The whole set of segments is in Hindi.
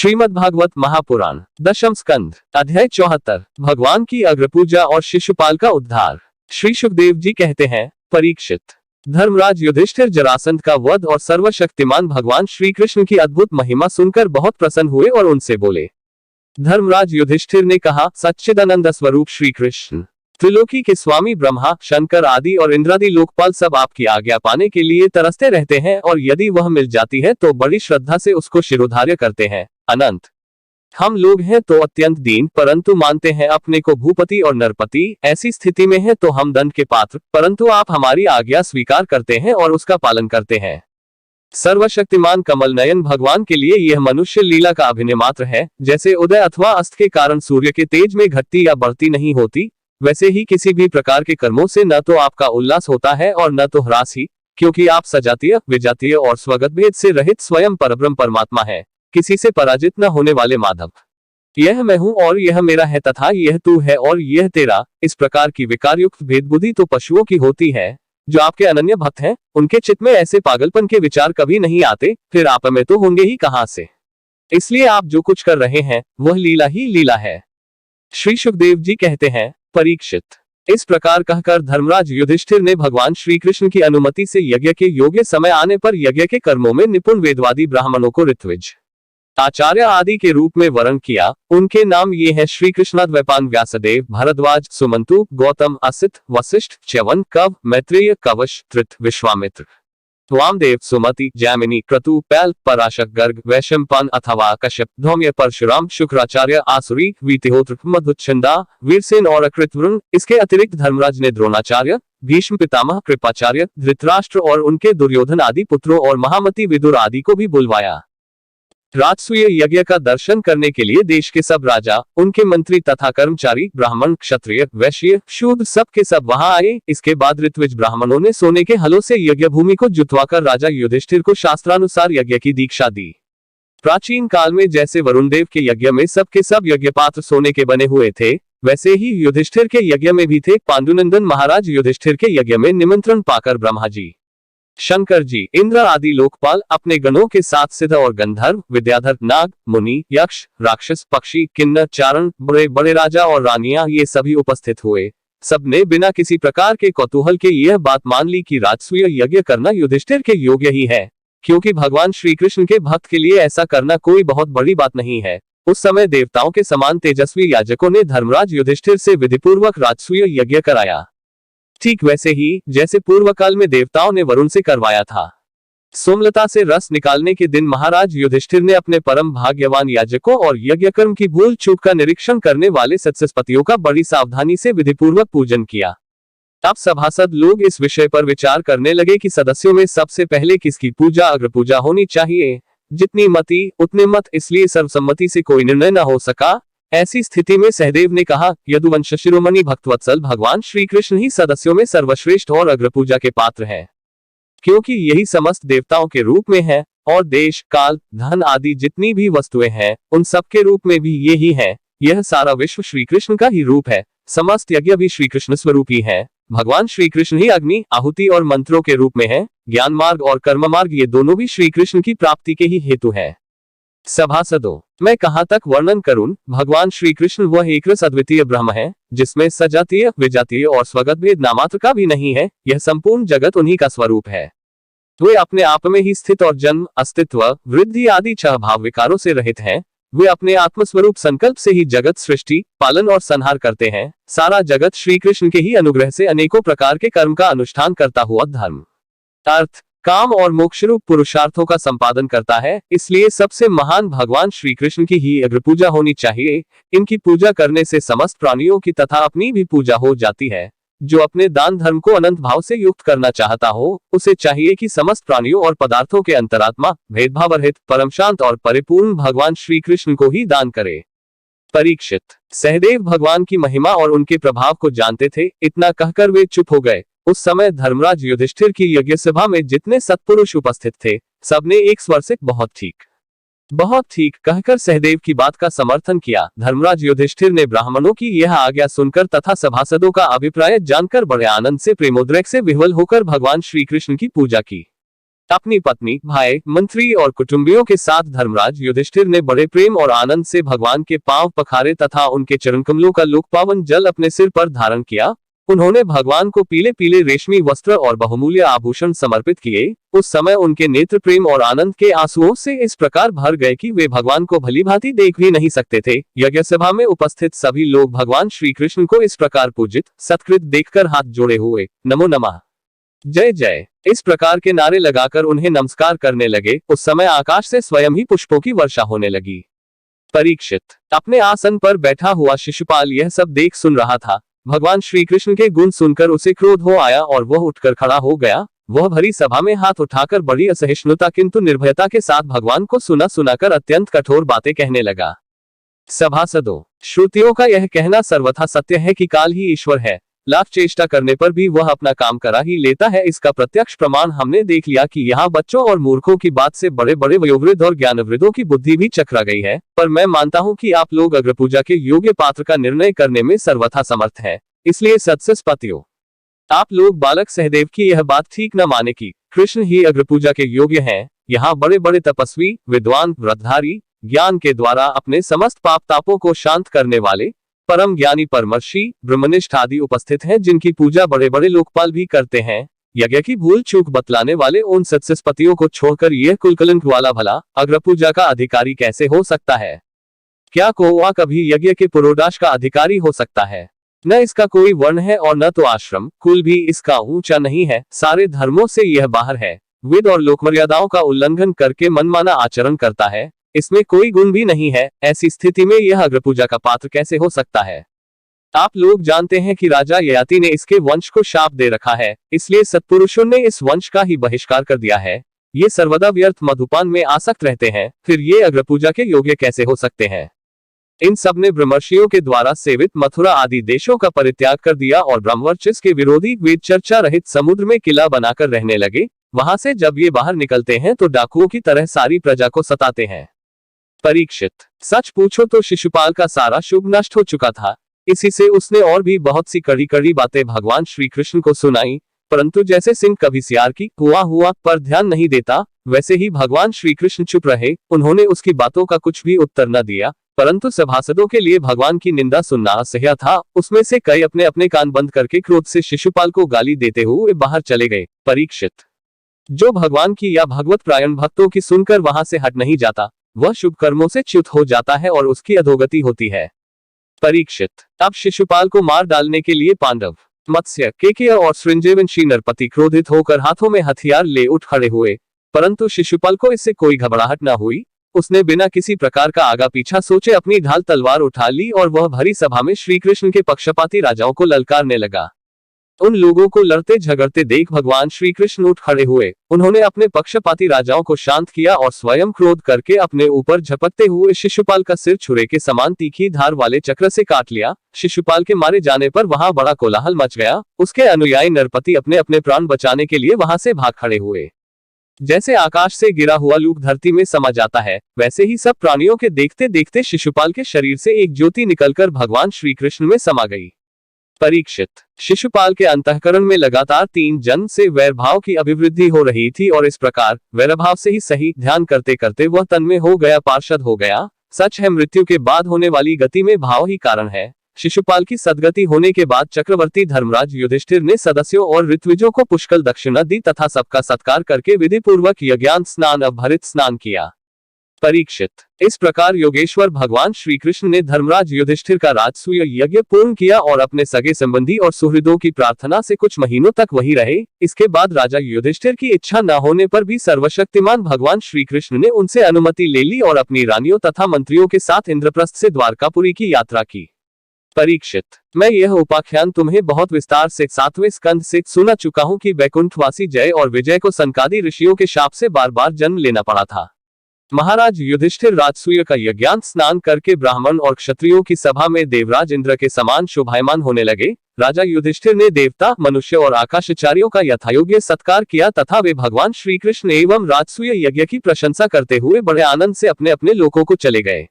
श्रीमद् भागवत महापुराण दशम स्कंध अध्याय 74 भगवान की अग्रपूजा और शिशुपाल का उद्धार। श्री सुखदेव जी कहते हैं, परीक्षित, धर्मराज युधिष्ठिर जरासंध का वध और सर्वशक्तिमान भगवान श्री कृष्ण की अद्भुत महिमा सुनकर बहुत प्रसन्न हुए और उनसे बोले। धर्मराज युधिष्ठिर ने कहा, सच्चिदानंद स्वरूप श्री कृष्ण, त्रिलोकी के स्वामी ब्रह्मा, शंकर आदि और इंद्रादि लोकपाल सब आपकी आज्ञा पाने के लिए तरसते रहते हैं और यदि वह मिल जाती है तो बड़ी श्रद्धा से उसको शिरोधार्य करते हैं। अनंत, हम लोग हैं तो अत्यंत दीन, परंतु मानते हैं अपने को भूपति और नरपति। ऐसी स्थिति में है तो हम दंड के पात्र, परंतु आप हमारी आज्ञा स्वीकार करते हैं और उसका पालन करते हैं। सर्वशक्तिमान कमल नयन भगवान के लिए यह मनुष्य लीला का अभिनय मात्र है। जैसे उदय अथवा अस्त के कारण सूर्य के तेज में घटती या बढ़ती नहीं होती, वैसे ही किसी भी प्रकार के कर्मों से न तो आपका उल्लास होता है और न तो ह्रास ही, क्योंकि आप सजातीय, विजातीय और स्वगत भेद से रहित स्वयं परब्रह्म परमात्मा है, किसी से पराजित न होने वाले माधव। यह मैं हूँ और यह मेरा है तथा यह तू है और यह तेरा, इस प्रकार की विकारयुक्त भेद बुद्धि तो पशुओं की होती है। जो आपके अनन्य भक्त हैं, उनके चित्त में ऐसे पागलपन के विचार कभी नहीं आते, फिर आप में तो होंगे ही कहां से। इसलिए आप जो कुछ कर रहे हैं वह लीला ही लीला है। श्री सुखदेव जी कहते हैं, परीक्षित, इस प्रकार कहकर धर्मराज युधिष्ठिर ने भगवान श्री कृष्ण की अनुमति से यज्ञ के योग्य समय आने पर यज्ञ के कर्मों में निपुण वेदवादी ब्राह्मणों को ऋत्विज, आचार्य आदि के रूप में वर्ण किया। उनके नाम ये हैं, श्री कृष्णाद्वैपायन, व्यासदेव, भरद्वाज, सुमंतु, गौतम, असित, वशिष्ठ, च्यवन, कव, मैत्रेय, कवश, धृत, विश्वामित्र, वामदेव, सुमति, जैमिनी, क्रतु, पैल, पराशर, गर्ग, वैशंपायन अथवा कश्यप, धौम्य, परशुराम, शुक्राचार्य, आसुरी, वीतिहोत्र, मधुच्छंदा, वीरसेन और अकृतवृण। इसके अतिरिक्त धर्मराज ने द्रोणाचार्य, भीष्म पितामह, कृपाचार्य, धृतराष्ट्र और उनके दुर्योधन आदि पुत्रों और महामती विदुर आदि को भी बुलवाया। राजसूय यज्ञ का दर्शन करने के लिए देश के सब राजा, उनके मंत्री तथा कर्मचारी, ब्राह्मण, क्षत्रिय, वैश्य, शूद्र सब के सब वहां आए। इसके बाद ऋत्विज ब्राह्मणों ने सोने के हलों से यज्ञ भूमि को जुतवाकर राजा युधिष्ठिर को शास्त्रानुसार यज्ञ की दीक्षा दी। प्राचीन काल में जैसे वरुण देव के यज्ञ में सब के सब यज्ञ पात्र सोने के बने हुए थे, वैसे ही युधिष्ठिर के यज्ञ में भी थे। पांडुनंदन महाराज युधिष्ठिर के यज्ञ में निमंत्रण पाकर ब्रह्मा जी, शंकर जी, इंद्र आदि लोकपाल अपने गणों के साथ सिद्ध और गंधर्व, विद्याधर, नाग, मुनि, यक्ष, राक्षस, पक्षी, किन्नर, चारण, बड़े बड़े राजा और रानियां, ये सभी उपस्थित हुए। सबने बिना किसी प्रकार के कौतूहल के यह बात मान ली कि राजसूय यज्ञ करना युधिष्ठिर के योग्य ही है, क्योंकि भगवान श्री कृष्ण के भक्त के लिए ऐसा करना कोई बहुत बड़ी बात नहीं है। उस समय देवताओं के समान तेजस्वी याजकों ने धर्मराज युधिष्ठिर से विधिपूर्वक राजसूय यज्ञ कराया, ठीक वैसे ही जैसे पूर्व काल में देवताओं ने वरुण से करवाया था। सोमलता से रस निकालने के दिन महाराज युधिष्ठिर ने अपने परम भाग्यवान याजकों और यज्ञ कर्म की भूल चूक का निरीक्षण करने वाले सत्सपतियों का बड़ी सावधानी से विधिपूर्वक पूजन किया। अब सभासद लोग इस विषय पर विचार करने लगे कि सदस्यों में सबसे पहले किसकी पूजा अग्रपूजा होनी चाहिए। जितनी मति उतने मत, इसलिए सर्वसम्मति से कोई निर्णय न हो सका। ऐसी स्थिति में सहदेव ने कहा, यदुवंश शिरोमणि भक्तवत्सल भगवान श्री कृष्ण ही सदस्यों में सर्वश्रेष्ठ और अग्रपूजा के पात्र हैं, क्योंकि यही समस्त देवताओं के रूप में है और देश, काल, धन आदि जितनी भी वस्तुएं हैं उन सब के रूप में भी ये ही है। यह सारा विश्व श्री कृष्ण का ही रूप है। समस्त यज्ञ भी श्री कृष्ण स्वरूप ही है। भगवान श्री कृष्ण ही अग्नि, आहुति और मंत्रों के रूप में है। ज्ञान मार्ग और कर्म मार्ग ये दोनों भी श्री कृष्ण की प्राप्ति के ही हेतु है। सभासदों, मैं कहां तक वर्णन करूं। भगवान श्री कृष्ण वह एक रस अद्वितीय ब्रह्म है, जिसमें सजातीय, विजातीय और स्वगत भेद नामात्र का भी नहीं है। यह संपूर्ण जगत उन्हीं का स्वरूप है। वे अपने आप में ही स्थित और जन्म, अस्तित्व, वृद्धि आदि छह भाव विकारों से रहित हैं। वे अपने आत्मस्वरूप संकल्प से ही जगत सृष्टि, पालन और संहार करते हैं। सारा जगत श्री कृष्ण के ही अनुग्रह से अनेकों प्रकार के कर्म का अनुष्ठान करता हुआ धर्म, अर्थ, काम और मोक्ष रूप पुरुषार्थों का संपादन करता है। इसलिए सबसे महान भगवान श्री कृष्ण की ही अग्रपूजा होनी चाहिए। इनकी पूजा करने से समस्त प्राणियों की तथा अपनी भी पूजा हो जाती है। जो अपने दान धर्म को अनंत भाव से युक्त करना चाहता हो, उसे चाहिए कि समस्त प्राणियों और पदार्थों के अंतरात्मा, भेदभाव रहित, परम शांत और परिपूर्ण भगवान श्री कृष्ण को ही दान करे। परीक्षित, सहदेव भगवान की महिमा और उनके प्रभाव को जानते थे। इतना कहकर वे चुप हो गए। उस समय धर्मराज युधिष्ठिर की यज्ञ सभा में जितने सत्पुरुष उपस्थित थे, सबने एक स्वर से बहुत ठीक कहकर सहदेव की बात का समर्थन किया। धर्मराज युधिष्ठिर ने ब्राह्मणों की यह आज्ञा सुनकर तथा सभासदों का अभिप्राय जानकर बड़े आनंद से, प्रेमोद्रेक से विह्वल होकर भगवान श्री कृष्ण की पूजा की। अपनी पत्नी, भाई, मंत्री और कुटुंबियों के साथ धर्मराज युधिष्ठिर ने बड़े प्रेम और आनंद से भगवान के पांव पखारे तथा उनके चरण कमलों का लोक पावन जल अपने सिर पर धारण किया। उन्होंने भगवान को पीले पीले रेशमी वस्त्र और बहुमूल्य आभूषण समर्पित किए। उस समय उनके नेत्र प्रेम और आनंद के आंसुओं से इस प्रकार भर गए कि वे भगवान को भलीभांति देख भी नहीं सकते थे। यज्ञ सभा में उपस्थित सभी लोग भगवान श्री कृष्ण को इस प्रकार पूजित सत्कृत देखकर हाथ जोड़े हुए नमो नमः, जय जय, इस प्रकार के नारे लगाकर उन्हें नमस्कार करने लगे। उस समय आकाश से स्वयं ही पुष्पों की वर्षा होने लगी। परीक्षित, अपने आसन पर बैठा हुआ शिशुपाल यह सब देख सुन रहा था। भगवान श्री कृष्ण के गुण सुनकर उसे क्रोध हो आया और वह उठकर खड़ा हो गया। वह भरी सभा में हाथ उठाकर बड़ी असहिष्णुता किंतु निर्भयता के साथ भगवान को सुना सुनाकर अत्यंत कठोर बातें कहने लगा। सभासदों, श्रुतियों का यह कहना सर्वथा सत्य है कि काल ही ईश्वर है। लाख चेष्टा करने पर भी वह अपना काम करा ही लेता है। इसका प्रत्यक्ष प्रमाण हमने देख लिया कि यहाँ बच्चों और मूर्खों की बात से बड़े बड़े वयोवृद्ध और ज्ञानवृद्धों की बुद्धि भी चकरा गई है। पर मैं मानता हूँ कि आप लोग अग्रपूजा के योग्य पात्र का निर्णय करने में सर्वथा समर्थ है। इसलिए सत्सस्पतियों, आप लोग बालक सहदेव की यह बात ठीक न माने कि कृष्ण ही अग्रपूजा के योग्य हैं। यहाँ बड़े बड़े तपस्वी, विद्वान, व्रतधारी, ज्ञान के द्वारा अपने समस्त पाप तापों को शांत करने वाले परम ज्ञानी परमर्षि, ब्रह्मनिष्ठ आदि उपस्थित हैं, जिनकी पूजा बड़े बड़े लोकपाल भी करते हैं। यज्ञ की भूल चूक बतलाने वाले उन सत्सस्पतियों को छोड़कर यह कुलकलंक वाला भला अग्रपूजा का अधिकारी कैसे हो सकता है? क्या कौवा कभी यज्ञ के पुरोडाश का अधिकारी हो सकता है? न इसका कोई वर्ण है और न तो आश्रम कुल भी इसका ऊंचा नहीं है। सारे धर्मों से यह बाहर है। वेद और लोक मर्यादाओं का उल्लंघन करके मनमाना आचरण करता है। इसमें कोई गुण भी नहीं है। ऐसी स्थिति में यह अग्रपूजा का पात्र कैसे हो सकता है? आप लोग जानते हैं कि राजा ययाति ने इसके वंश को शाप दे रखा है, इसलिए सत्पुरुषों ने इस वंश का ही बहिष्कार कर दिया है। ये सर्वदा व्यर्थ मधुपान में आसक्त रहते हैं, फिर ये अग्रपूजा के योग्य कैसे हो सकते हैं? इन सब ने ब्रह्मर्षियों के द्वारा सेवित मथुरा आदि देशों का परित्याग कर दिया और ब्रह्मवर्चस्व के विरोधी वेद चर्चा रहित समुद्र में किला बनाकर रहने लगे। वहां से जब ये बाहर निकलते हैं तो डाकुओं की तरह सारी प्रजा को सताते हैं। परीक्षित, सच पूछो तो शिशुपाल का सारा शुभ नष्ट हो चुका था। इसी से उसने और भी बहुत सी कड़ी कड़ी बातें भगवान श्री कृष्ण को सुनाई, परंतु जैसे सिंह कभी सियार की हुआ हुआ पर ध्यान नहीं देता, वैसे ही भगवान श्री कृष्ण चुप रहे। उन्होंने उसकी बातों का कुछ भी उत्तर न दिया, परंतु सभासदों के लिए भगवान की निंदा सुनना असह्य था। उसमें से कई अपने अपने कान बंद करके क्रोध से शिशुपाल को गाली देते हुए बाहर चले गए। परीक्षित, जो भगवान की या भगवत प्रायण भक्तों की सुनकर वहां से हट नहीं जाता, वह शुभ कर्मों से च्युत हो जाता है और उसकी अधोगति होती है। परीक्षित, अब शिशुपाल को मार डालने के लिए पांडव, मत्स्य, केकय और सृंजीवंशी नरपति क्रोधित होकर हाथों में हथियार ले उठ खड़े हुए, परंतु शिशुपाल को इससे कोई घबराहट न हुई। उसने बिना किसी प्रकार का आगा पीछा सोचे अपनी ढाल तलवार उठा ली और वह भरी सभा में श्री कृष्ण के पक्षपाती राजाओं को ललकारने लगा। उन लोगों को लड़ते झगड़ते देख भगवान श्री कृष्ण उठ खड़े हुए। उन्होंने अपने पक्षपाती राजाओं को शांत किया और स्वयं क्रोध करके अपने ऊपर झपकते हुए शिशुपाल का सिर छुरे के समान तीखी धार वाले चक्र से काट लिया। शिशुपाल के मारे जाने पर वहां बड़ा कोलाहल मच गया। उसके अनुयायी नरपति अपने अपने प्राण बचाने के लिए वहां से भाग खड़े हुए। जैसे आकाश से गिरा हुआ लूक धरती में समा जाता है, वैसे ही सब प्राणियों के देखते देखते शिशुपाल के शरीर से एक ज्योति निकलकर भगवान श्री कृष्ण में समा गई। परीक्षित, शिशुपाल के अंतःकरण में लगातार 3 जन्म से वैर भाव की अभिवृद्धि हो रही थी और इस प्रकार वैर भाव से ही सही ध्यान करते करते वह तन्मय हो गया, पार्षद हो गया। सच है, मृत्यु के बाद होने वाली गति में भाव ही कारण है। शिशुपाल की सदगति होने के बाद चक्रवर्ती धर्मराज युधिष्ठिर ने सदस्यों और ऋत्विजों को पुष्कल दक्षिणा दी तथा सबका सत्कार करके विधि पूर्वक यज्ञांत स्नान अभरित स्नान किया। परीक्षित, इस प्रकार योगेश्वर भगवान श्री कृष्ण ने धर्मराज युधिष्ठिर का राजसूय यज्ञ पूर्ण किया और अपने सगे संबंधी और सुहृदों की प्रार्थना से कुछ महीनों तक वही रहे। इसके बाद राजा युधिष्ठिर की इच्छा न होने पर भी सर्वशक्तिमान भगवान श्री कृष्ण ने उनसे अनुमति ले ली और अपनी रानियों तथा मंत्रियों के साथ इंद्रप्रस्थ से द्वारकापुरी की यात्रा की। परीक्षित, मैं यह उपाख्यान तुम्हें बहुत विस्तार से 7वें स्कंद से सुना चुका हूँ कि वैकुंठवासी जय और विजय को सनकादि ऋषियों के शाप से बार बार जन्म लेना पड़ा था। महाराज युधिष्ठिर राजसूय का यज्ञांत स्नान करके ब्राह्मण और क्षत्रियों की सभा में देवराज इंद्र के समान शोभायमान होने लगे। राजा युधिष्ठिर ने देवता, मनुष्य और आकाशाचार्यों का यथायोग्य सत्कार किया तथा वे भगवान श्री कृष्ण एवं राजसूय यज्ञ की प्रशंसा करते हुए बड़े आनंद से अपने अपने लोकों को चले गए।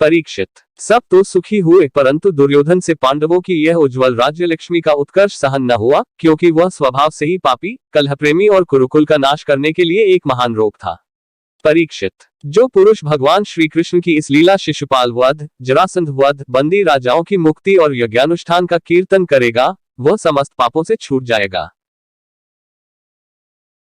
परीक्षित, सब तो सुखी हुए, परंतु दुर्योधन से पांडवों की यह उज्जवल राज्य लक्ष्मी का उत्कर्ष सहन न हुआ, क्योंकि वह स्वभाव से ही पापी, कलह प्रेमी और कुरुकुल का नाश करने के लिए एक महान रोग था। परीक्षित, जो पुरुष भगवान श्री कृष्ण की इस लीला शिशुपाल वध, जरासंध वध, बंदी राजाओं की मुक्ति और यज्ञानुष्ठान का कीर्तन करेगा, वह समस्त पापों से छूट जाएगा।